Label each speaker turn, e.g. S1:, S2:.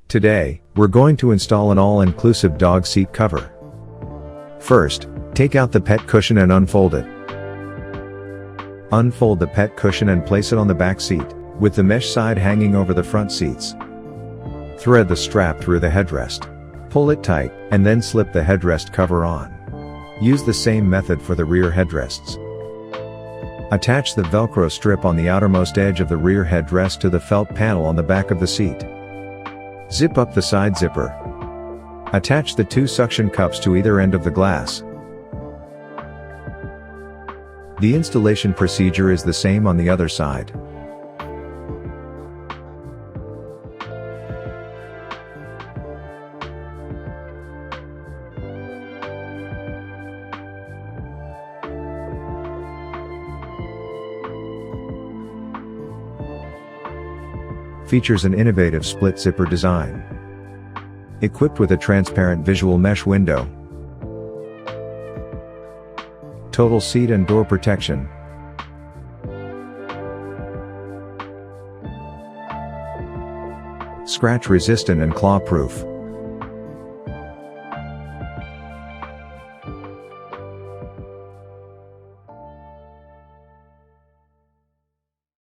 S1: Today, we're going to install an all-inclusive dog seat cover. First, take out the pet cushion and unfold it. Unfold the pet cushion and place it on the back seat, with the mesh side hanging over the front seats. Thread the strap through the headrest. Pull it tight, and then slip the headrest cover on. Use the same method for the rear headrests. Attach the Velcro strip on the outermost edge of the rear headrest to the felt panel on the back of the seat. Zip up the side zipper. Attach the two suction cups to either end of the glass. The installation procedure is the same on the other side. Features an innovative split zipper design. Equipped with a transparent visual mesh window. Total seat and door protection. Scratch resistant and claw proof.